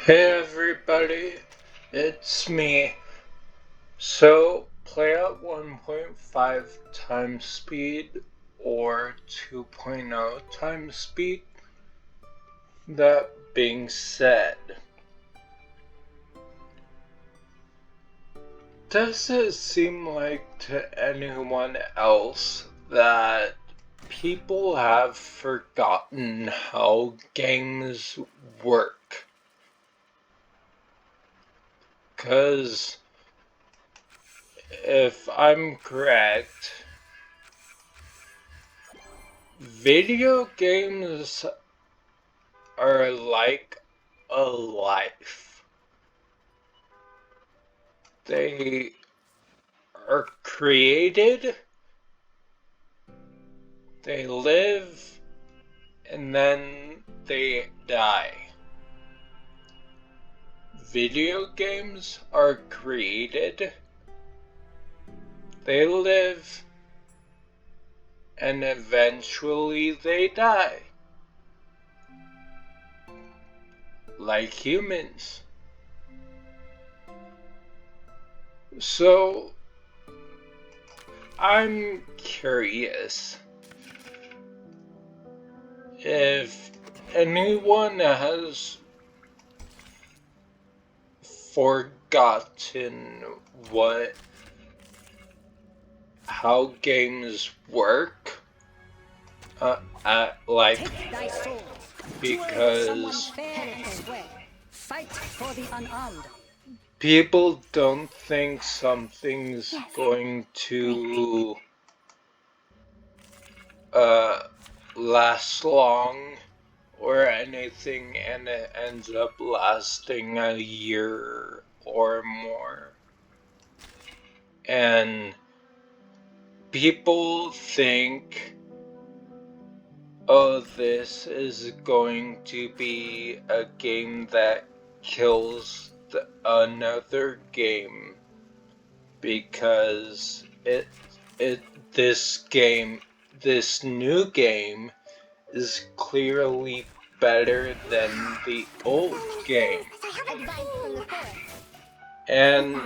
Hey everybody, it's me. So, play at 1.5 times speed or 2.0 times speed. That being said, does it seem like to anyone else that people have forgotten how games work? 'Cause if I'm correct, video games are like a life. They are created, they live, and then they die. Video games are created, they live, and eventually they die. Like humans. So, I'm curious if anyone has forgotten how games work, like, because people don't think something's going to last long or anything, and it ends up lasting a year or more. And people think, oh, this is going to be a game that kills another game because this new game is clearly better than the old game. And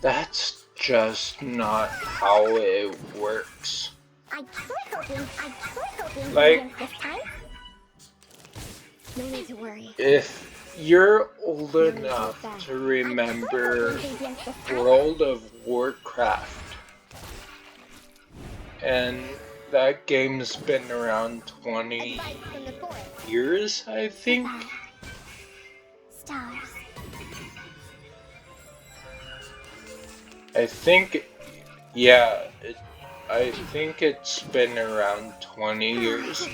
that's just not how it works. Like, no need to worry. If you're old enough to remember World of Warcraft, and that game's been around 20 years, I think. Stars. I think, yeah, I think it's been around 20 years.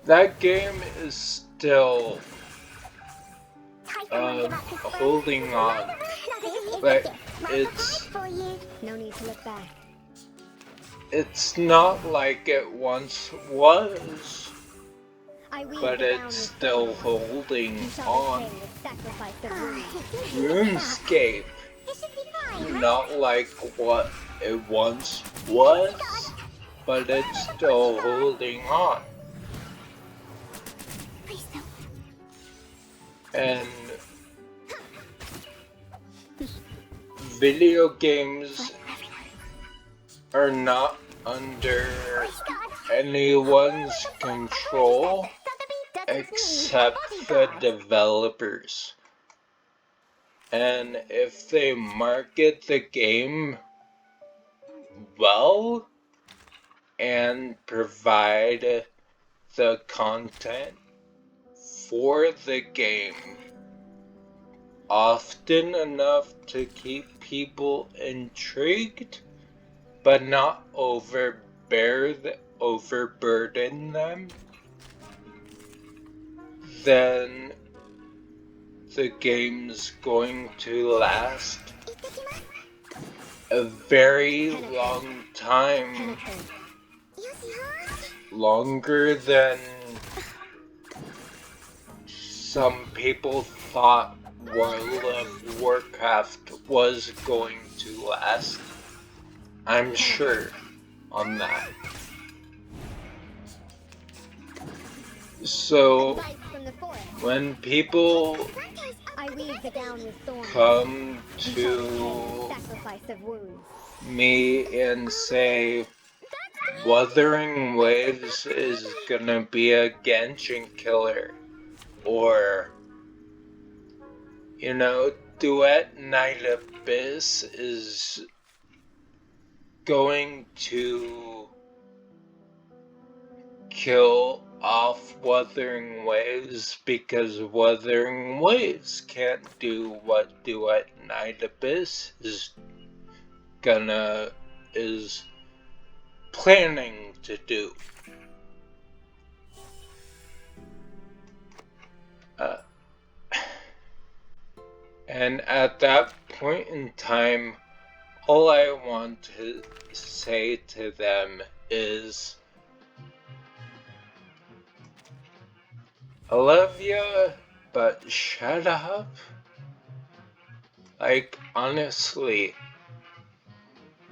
That game is still holding on, but no need to look back. It's not like it once was, but it's still holding on. RuneScape, not like what it once was, but it's still holding on. And video games are not under anyone's control except the developers. And if they market the game well and provide the content for the game often enough to keep people intrigued, but not overburden them, then the game's going to last a very long time. Longer than some people thought World of Warcraft was going to last. I'm sure, on that. So, Advice from the forest. when people I weave the gown with thorns. come You shall to repay sacrifice of wounds. me and say Wuthering Waves is gonna be a Genshin killer, or Duet Night Abyss is going to kill off Wuthering Waves because Wuthering Waves can't do what Duet Night Abyss is planning to do. And at that point in time, all I want to say to them is, I love ya, but shut up. Like, honestly,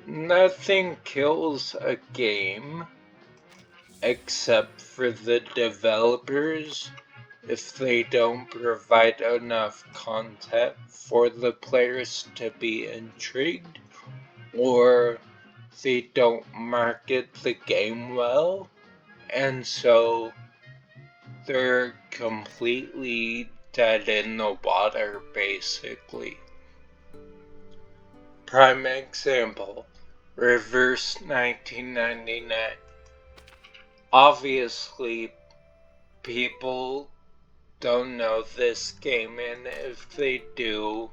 nothing kills a game except for the developers if they don't provide enough content for the players to be intrigued, or they don't market the game well, and so they're completely dead in the water, basically. Prime example, Reverse 1999. Obviously, people don't know this game, and if they do,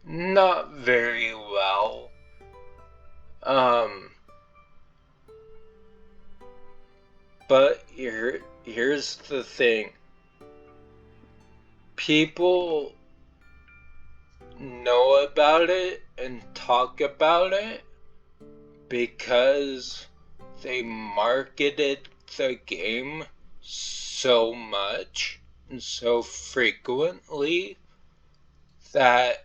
not very well. But here's the thing. People know about it and talk about it because they marketed the game so much and so frequently that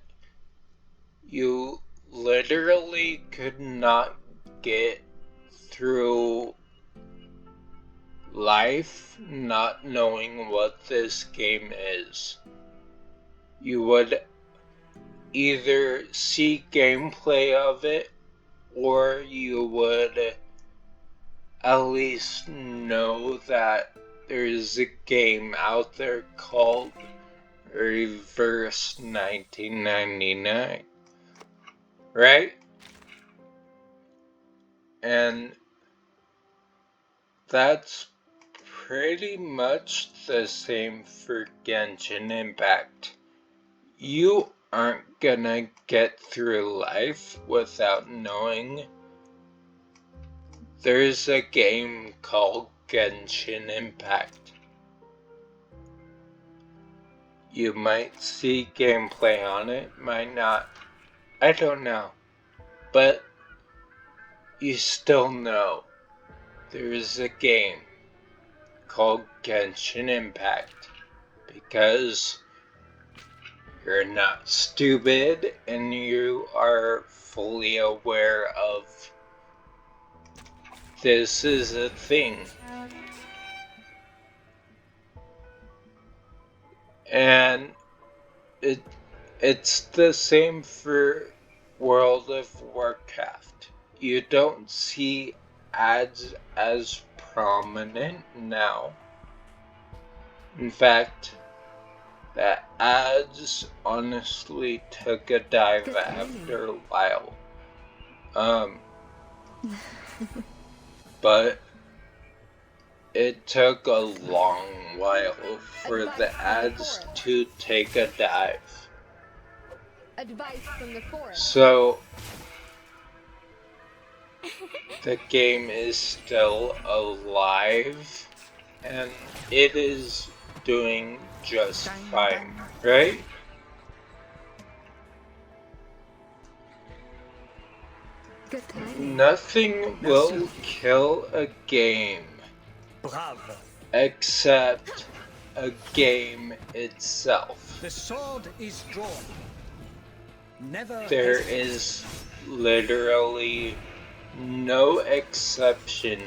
you literally could not get through life not knowing what this game is. You would either see gameplay of it, or you would at least know that there's a game out there called Reverse 1999, right? And that's pretty much the same for Genshin Impact. You aren't gonna get through life without knowing there's a game called Genshin Impact. You might see gameplay on it, might not. I don't know. But you still know there's a game called Genshin Impact because you're not stupid and you are fully aware of this is a thing. And it's the same for World of Warcraft. You don't see ads as prominent now. In fact, the ads honestly took a dive after a while. But it took a long while for the ads to take a dive. Advice from the forest. So, the game is still alive, and it is doing just fine, right? Good timing. Nothing will kill a game except a game itself. The sword is drawn. Never There hesitate. is literally no exception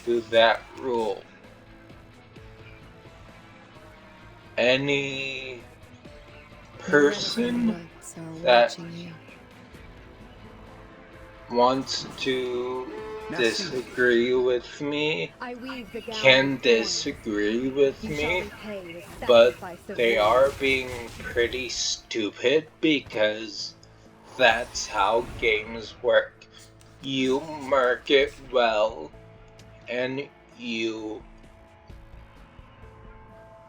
to that rule. Any person that wants to disagree with me can disagree with me, but they are being pretty stupid because that's how games work. You market well and you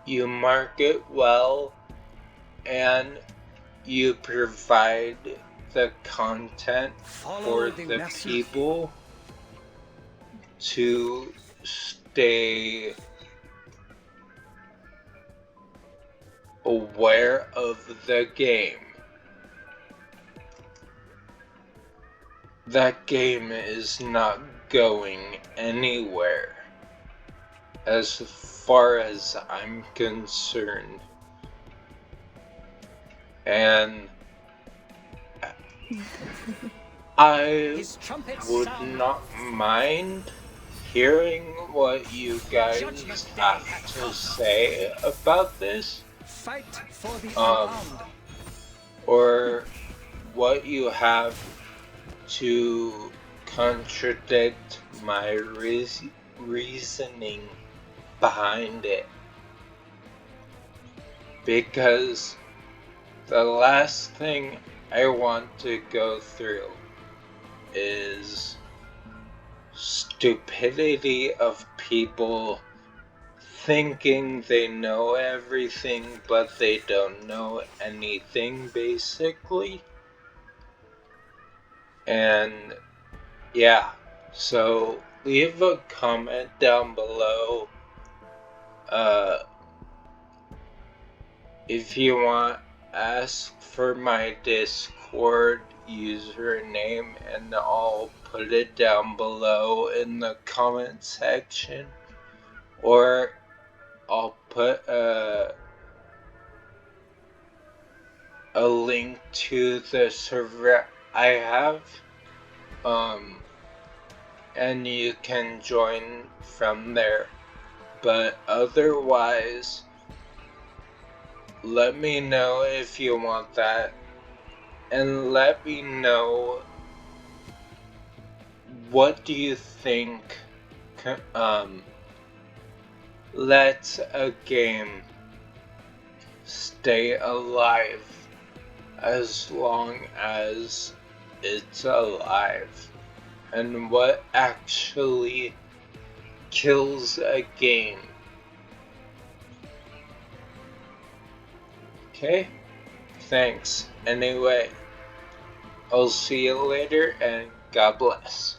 market well and you provide the content for the people to stay aware of the game. That game is not going anywhere, as far as I'm concerned. And I would not mind hearing what you guys have to say about this, or what you have to contradict my reasoning behind it. Because the last thing I want to go through is stupidity of people thinking they know everything, but they don't know anything, basically. And yeah, so leave a comment down below if you want. Ask for my Discord username and I'll put it down below in the comment section, or I'll put a link to the server I have, and you can join from there. But otherwise, let me know if you want that, and let me know what do you think lets a game stay alive as long as it's alive, and what actually kills a game. Okay? Thanks. Anyway, I'll see you later and God bless.